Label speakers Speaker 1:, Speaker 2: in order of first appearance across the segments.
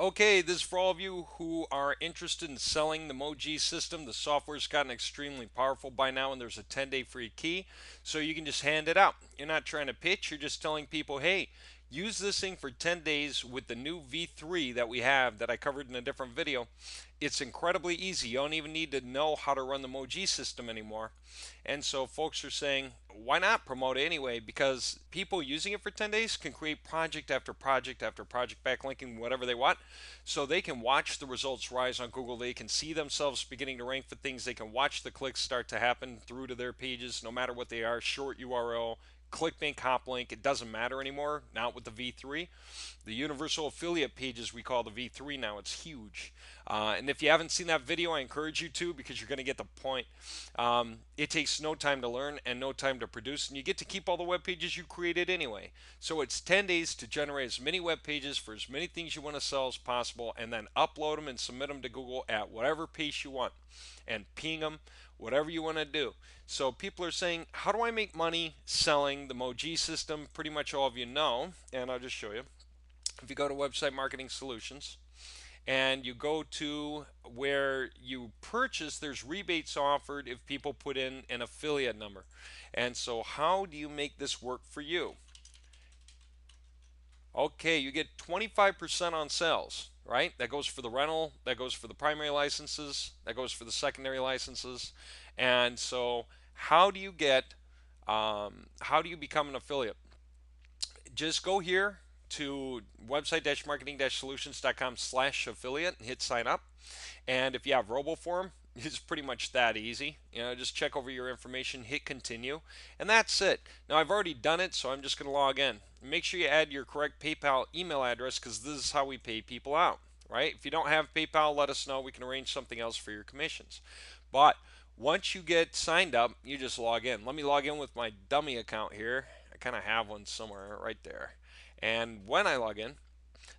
Speaker 1: Okay, this is for all of you who are interested in selling the Moji system. The software's gotten extremely powerful by now, and there's a 10-day free key, so you can just hand it out. You're not trying to pitch, you're just telling people, hey, use this thing for 10 days with the new V3 that we have that I covered in a different video. It's incredibly easy. You don't even need to know how to run the Moji system anymore. And so folks are saying, why not promote it anyway? Because people using it for 10 days can create project after project after project, backlinking whatever they want. So they can watch the results rise on Google. They can see themselves beginning to rank for things. They can watch the clicks start to happen through to their pages, no matter what they are, short URL, clickbank, hop link, it doesn't matter anymore, not with the V3. The universal affiliate pages we call the V3 now, it's huge. And if you haven't seen that video, I encourage you to because you're going to get the point. It takes no time to learn and no time to produce, and you get to keep all the web pages you created anyway. So it's 10 days to generate as many web pages for as many things you want to sell as possible, and then upload them and submit them to Google at whatever pace you want and ping them, whatever you want to do. So people are saying, how do I make money selling the Moji system? Pretty much all of you know, and I'll just show you. If you go to Website Marketing Solutions and you go to where you purchase, there's rebates offered if people put in an affiliate number. And so how do you make this work for you? Okay, you get 25% on sales, right? That goes for the rental, that goes for the primary licenses, that goes for the secondary licenses. And so how do you how do you become an affiliate? Just go here to website-marketing-solutions.com/affiliate and hit sign up. And if you have RoboForm, it's pretty much that easy. Just check over your information, hit continue, and that's it. Now I've already done it, so I'm just going to log in. Make sure you add your correct PayPal email address because this is how we pay people out, right? If you don't have PayPal, let us know. We can arrange something else for your commissions. But once you get signed up, you just log in. Let me log in with my dummy account here. I kind of have one somewhere right there. And when I log in,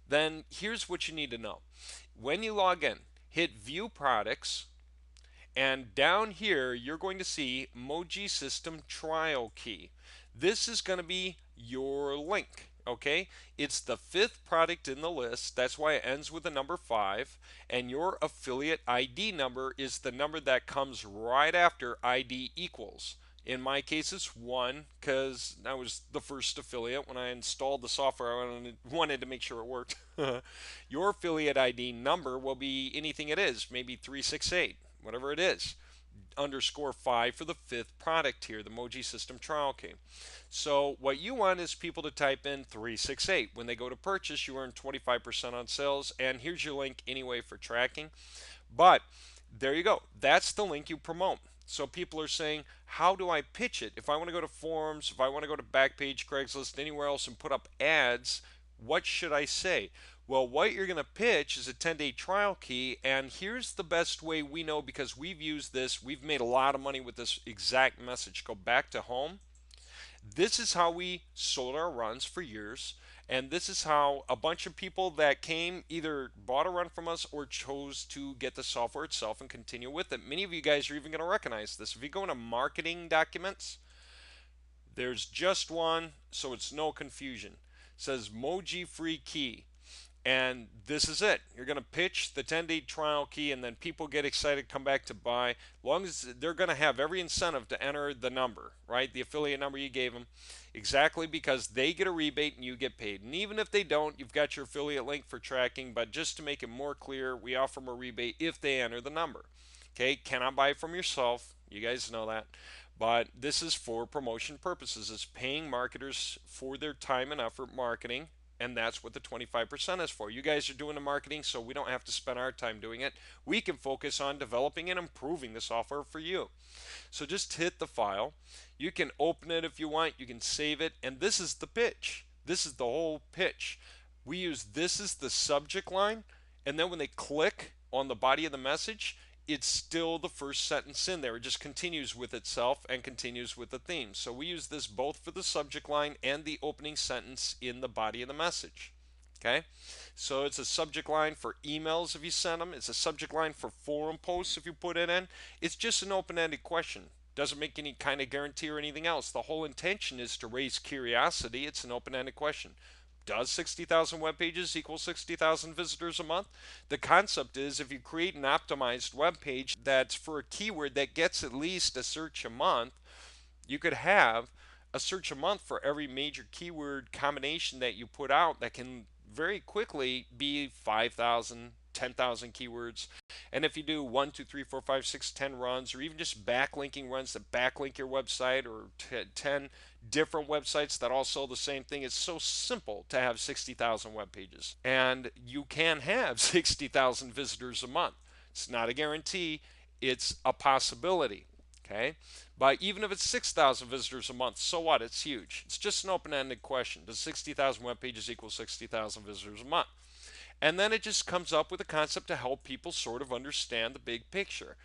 Speaker 1: then here's what you need to know. When you log in, hit View Products, and down here you're going to see Moji System Trial Key. This is going to be your link. Okay, it's the fifth product in the list. That's why it ends with the number 5. And your affiliate ID number is the number that comes right after ID equals. In my case, it's 1 because I was the first affiliate. When I installed the software, I wanted to make sure it worked. Your affiliate ID number will be anything it is, maybe 368, whatever it is. _5 for the fifth product here, the Moji System Trial Key. So what you want is people to type in 368. When they go to purchase, you earn 25% on sales, and here's your link anyway for tracking. But there you go. That's the link you promote. So people are saying, how do I pitch it? If I want to go to forums, if I want to go to Backpage, Craigslist, anywhere else and put up ads, what should I say? Well, what you're going to pitch is a 10-day trial key, and here's the best way we know because we've used this. We've made a lot of money with this exact message. Go back to home. This is how we sold our runs for years, and this is how a bunch of people that came either bought a run from us or chose to get the software itself and continue with it. Many of you guys are even going to recognize this. If you go into marketing documents, there's just one, so it's no confusion. It says Moji free key. And this is it. You're going to pitch the 10-day trial key, and then people get excited, come back to buy. As long as they're going to have every incentive to enter the number, right? The affiliate number you gave them, exactly because they get a rebate and you get paid. And even if they don't, you've got your affiliate link for tracking. But just to make it more clear, we offer them a rebate if they enter the number. Okay, cannot buy it from yourself. You guys know that. But this is for promotion purposes. It's paying marketers for their time and effort marketing, and that's what the 25% is for. You guys are doing the marketing, so we don't have to spend our time doing it. We can focus on developing and improving the software for you. So just hit the file. You can open it if you want. You can save it. And this is the pitch. This is the whole pitch. We use this as the subject line, and then when they click on the body of the message, it's still the first sentence in there. It just continues with itself and continues with the theme. So we use this both for the subject line and the opening sentence in the body of the message. Okay, so it's a subject line for emails if you send them. It's a subject line for forum posts if you put it in. It's just an open-ended question. Doesn't make any kind of guarantee or anything else. The whole intention is to raise curiosity. It's an open-ended question. Does 60,000 web pages equal 60,000 visitors a month? The concept is if you create an optimized web page that's for a keyword that gets at least a search a month, you could have a search a month for every major keyword combination that you put out that can very quickly be 5,000, 10,000 keywords. And if you do 1, 2, 3, 4, 5, 6, 10 runs, or even just backlinking runs that backlink your website, or 10 different websites that all sell the same thing, it's so simple to have 60,000 web pages. And you can have 60,000 visitors a month. It's not a guarantee, it's a possibility. Okay? But even if it's 6,000 visitors a month, so what? It's huge. It's just an open ended question. Does 60,000 web pages equal 60,000 visitors a month? And then it just comes up with a concept to help people sort of understand the big picture.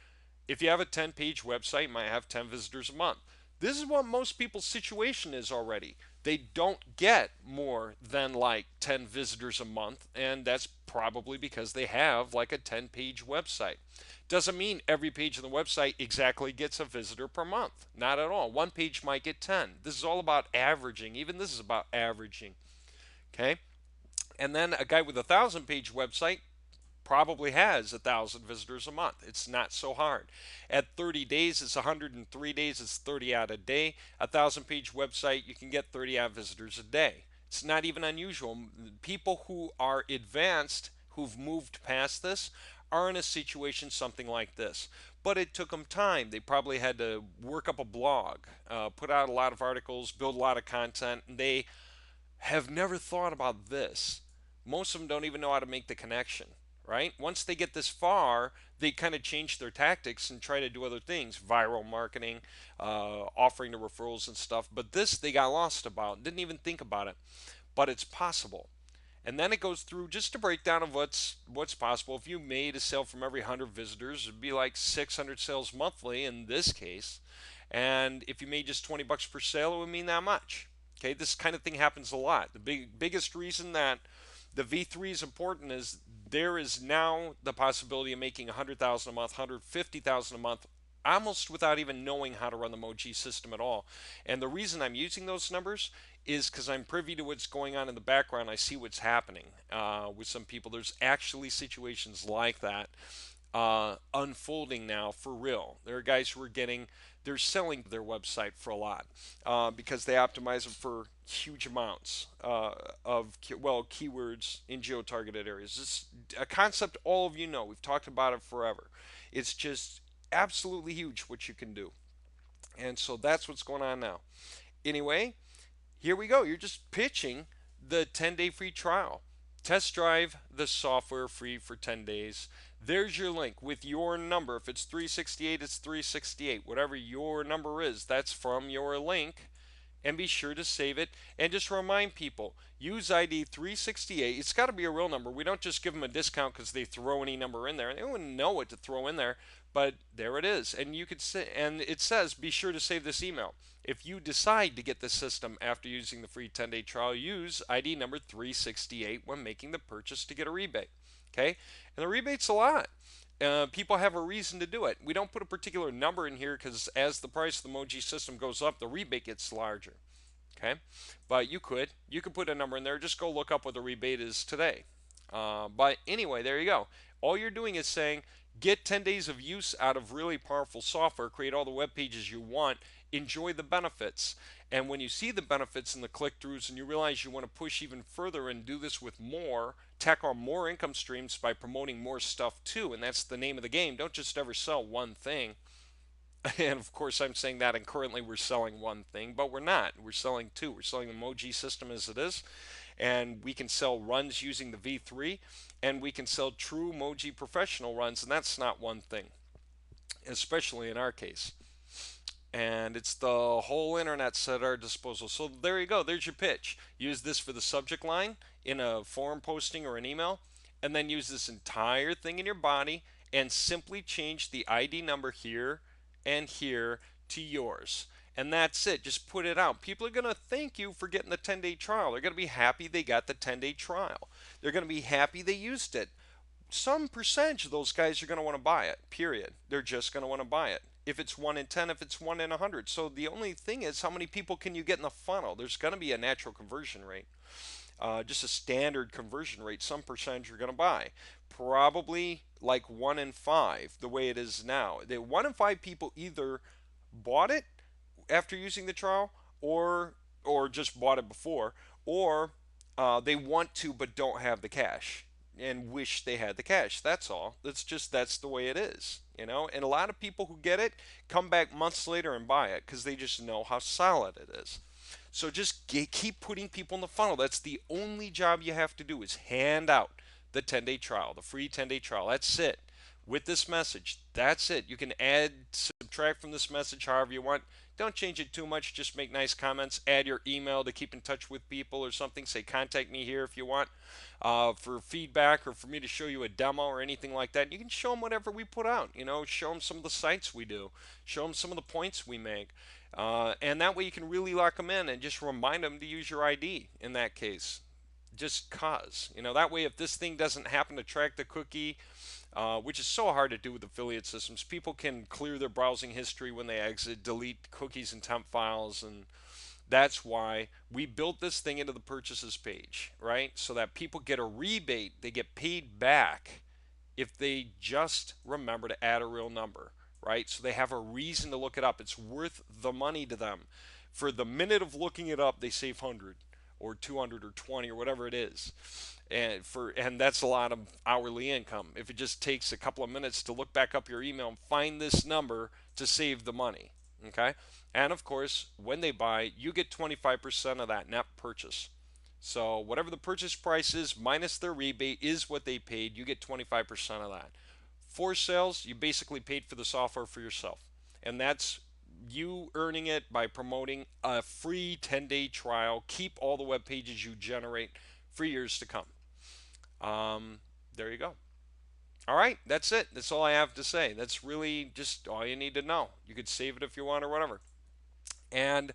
Speaker 1: If you have a 10-page website, you might have 10 visitors a month. This is what most people's situation is already. They don't get more than like 10 visitors a month, and that's probably because they have like a 10-page website. Doesn't mean every page on the website exactly gets a visitor per month. Not at all. One page might get 10. This is all about averaging. Even this is about averaging. Okay? And then a guy with a 1,000-page website probably has 1,000 visitors a month. It's not so hard. At 30 days, it's 103 days, it's 30 out a day. A 1,000-page website, you can get 30 out visitors a day. It's not even unusual. People who are advanced, who've moved past this, are in a situation something like this. But it took them time. They probably had to work up a blog, put out a lot of articles, build a lot of content. And they have never thought about this. Most of them don't even know how to make the connection, right? Once they get this far, they kind of change their tactics and try to do other things, viral marketing, offering the referrals and stuff. But this they got lost about, didn't even think about it. But it's possible. And then it goes through just a breakdown of what's possible. If you made a sale from every 100 visitors, it'd be like 600 sales monthly in this case. And if you made just 20 bucks per sale, it would mean that much. Okay, this kind of thing happens a lot. The biggest reason that the V3 is important is there is now the possibility of making 100,000 a month, 150,000 a month, almost without even knowing how to run the Moji system at all. And the reason I'm using those numbers is because I'm privy to what's going on in the background. I see what's happening with some people. There's actually situations like that unfolding now for real. There are guys who are they're selling their website for a lot because they optimize it for huge amounts of keywords in geo-targeted areas. It's a concept all of you know. We've talked about it forever. It's just absolutely huge what you can do. And so that's what's going on now. Anyway, here we go. You're just pitching the 10-day free trial. Test drive the software free for 10 days. There's your link with your number. If it's 368, it's 368. Whatever your number is, that's from your link. And be sure to save it. And just remind people, use ID 368. It's got to be a real number. We don't just give them a discount because they throw any number in there. They wouldn't know what to throw in there, but there it is. And you could say, and it says, be sure to save this email. If you decide to get the system after using the free 10-day trial, use ID number 368 when making the purchase to get a rebate. Okay? And the rebate's a lot. People have a reason to do it. We don't put a particular number in here because as the price of the Moji system goes up, the rebate gets larger. Okay? But you could put a number in there. Just go look up what the rebate is today. But anyway, there you go. All you're doing is saying, get 10 days of use out of really powerful software, create all the web pages you want, enjoy the benefits. And when you see the benefits and the click-throughs and you realize you want to push even further and do this with more, tack on more income streams by promoting more stuff too, and that's the name of the game. Don't just ever sell one thing. And of course I'm saying that, and currently we're selling one thing, but we're not. We're selling two. We're selling the Moji system as it is, and we can sell runs using the V3, and we can sell true Moji professional runs, and that's not one thing, especially in our case. And it's the whole internet's at our disposal. So there you go. There's your pitch. Use this for the subject line in a forum posting or an email, and then use this entire thing in your body and simply change the ID number here and here to yours. And that's it. Just put it out. People are going to thank you for getting the 10-day trial. They're going to be happy they got the 10-day trial. They're going to be happy they used it. Some percentage of those guys are going to want to buy it, period. They're just going to want to buy it. If it's 1 in 10, if it's 1 in 100. So the only thing is, how many people can you get in the funnel? There's going to be a natural conversion rate. just a standard conversion rate, some percentage you're going to buy. Probably like 1 in 5, the way it is now. The 1 in 5 people either bought it after using the trial, or just bought it before, or they want to but don't have the cash and wish they had the cash. That's all. That's the way it is, you know. And a lot of people who get it come back months later and buy it because they just know how solid it is. So just keep putting people in the funnel. That's the only job you have to do, is hand out the 10-day trial, the free 10-day trial. That's it. With this message, that's it. You can add, subtract from this message however you want. Don't change it too much. Just make nice comments. Add your email to keep in touch with people or something. Say contact me here if you want for feedback, or for me to show you a demo or anything like that. You can show them whatever we put out. You know, show them some of the sites we do. Show them some of the points we make. And that way you can really lock them in and just remind them to use your ID in that case. Just cause. You know, that way if this thing doesn't happen to track the cookie, which is so hard to do with affiliate systems. People can clear their browsing history when they exit, delete cookies and temp files, and that's why we built this thing into the purchases page, right? So that people get a rebate, they get paid back if they just remember to add a real number, right? So they have a reason to look it up. It's worth the money to them. For the minute of looking it up, they save 100 or 200 or 20 or whatever it is. And that's a lot of hourly income. If it just takes a couple of minutes to look back up your email and find this number to save the money, okay? And of course, when they buy, you get 25% of that net purchase. So whatever the purchase price is minus their rebate is what they paid. You get 25% of that. For sales, you basically paid for the software for yourself. And that's you earning it by promoting a free 10-day trial. Keep all the web pages you generate for years to come. There you go. All right, that's it. That's all I have to say. That's really just all you need to know. You could save it if you want or whatever. And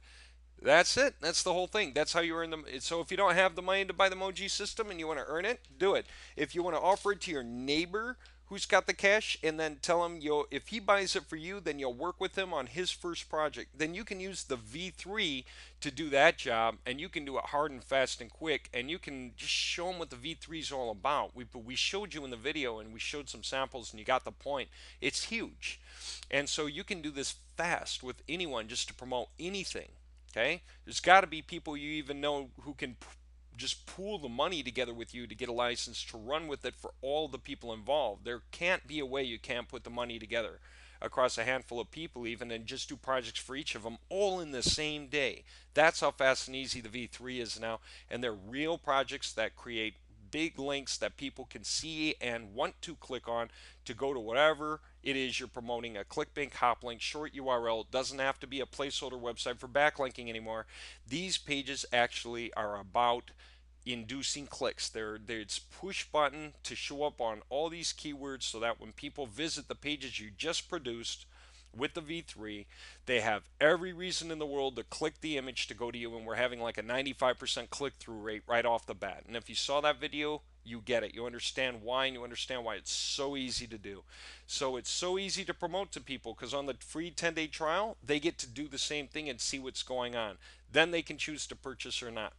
Speaker 1: that's it. That's the whole thing. That's how you earn them. So if you don't have the money to buy the Moji system and you want to earn it, do it. If you want to offer it to your neighbor who's got the cash, and then tell him if he buys it for you, then you'll work with him on his first project. Then you can use the V3 to do that job, and you can do it hard and fast and quick, and you can just show him what the V3 is all about. We showed you in the video, and we showed some samples, and you got the point. It's huge. And so you can do this fast with anyone just to promote anything. Okay? There's got to be people you even know who can just pool the money together with you to get a license to run with it for all the people involved. There can't be a way you can't put the money together across a handful of people even, and just do projects for each of them all in the same day. That's how fast and easy the V3 is now, and they're real projects that create big links that people can see and want to click on to go to whatever it is you're promoting. A ClickBank, Hoplink, short URL. Doesn't have to be a placeholder website for backlinking anymore. These pages actually are about inducing clicks. It's push button to show up on all these keywords, so that when people visit the pages you just produced with the V3, they have every reason in the world to click the image to go to you, and we're having like a 95% click-through rate right off the bat. And if you saw that video, you get it. You understand why, and you understand why it's so easy to do. So it's so easy to promote to people because on the free 10-day trial, they get to do the same thing and see what's going on. Then they can choose to purchase or not.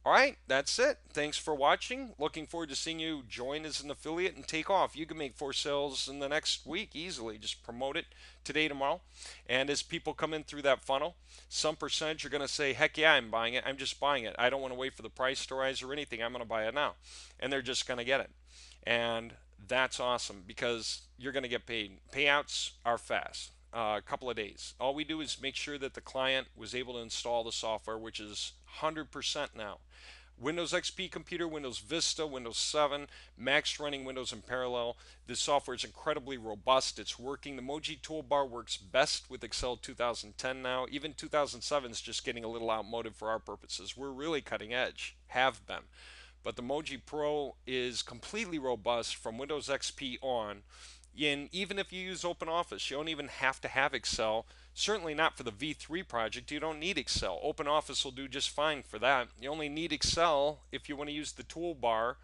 Speaker 1: All right, that's it. Thanks for watching. Looking forward to seeing you join as an affiliate and take off. You can make 4 sales in the next week easily. Just promote it today, tomorrow. And as people come in through that funnel, some percentage are going to say, heck yeah, I'm buying it. I'm just buying it. I don't want to wait for the price to rise or anything. I'm going to buy it now. And they're just going to get it. And that's awesome because you're going to get paid. Payouts are fast. A couple of days. All we do is make sure that the client was able to install the software, which is 100% now. Windows XP computer, Windows Vista, Windows 7, Max running Windows in parallel. This software is incredibly robust. It's working. The Moji toolbar works best with Excel 2010 now. Even 2007 is just getting a little outmoded for our purposes. We're really cutting edge, have been. But the Moji Pro is completely robust from Windows XP on. And even if you use OpenOffice, you don't even have to have Excel. Certainly not for the V3 project. You don't need Excel. OpenOffice will do just fine for that. You only need Excel if you want to use the toolbar,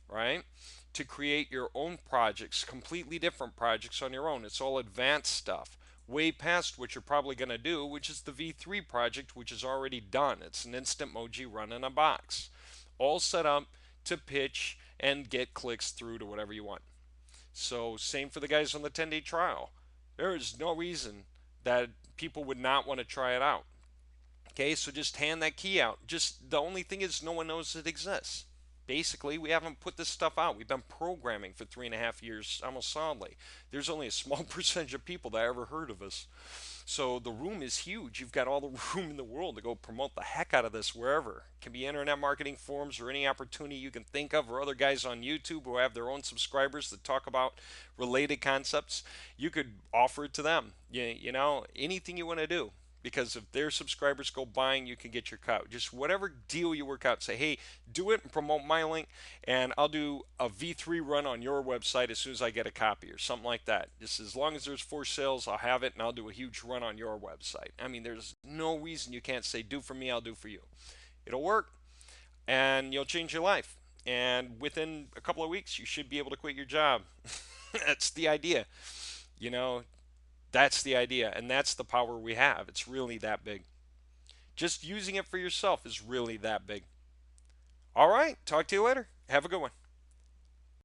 Speaker 1: right, to create your own projects, completely different projects on your own. It's all advanced stuff, way past what you're probably going to do, which is the V3 project, which is already done. It's an instant Moji run in a box. all set up to pitch and get clicks through to whatever you want. So, same for the guys on the 10-day trial. There is no reason that people would not want to try it out. Okay, so just hand that key out. Just the only thing is, no one knows it exists. Basically, we haven't put this stuff out. We've been programming for 3.5 years almost solidly. There's only a small percentage of people that ever heard of us. So the room is huge. You've got all the room in the world to go promote the heck out of this wherever. It can be internet marketing forums or any opportunity you can think of, or other guys on YouTube who have their own subscribers that talk about related concepts. You could offer it to them. You know, anything you want to do. Because if their subscribers go buying, you can get your cut. Just whatever deal you work out, say, hey, do it and promote my link, and I'll do a V3 run on your website as soon as I get a copy or something like that. Just as long as there's 4 sales, I'll have it and I'll do a huge run on your website. I mean, there's no reason you can't say, do for me, I'll do for you. It'll work and you'll change your life. And within a couple of weeks, you should be able to quit your job. That's the idea. You know, that's the idea. And that's the power we have. It's really that big. Just using it for yourself is really that big. All right. Talk to you later. Have a good one.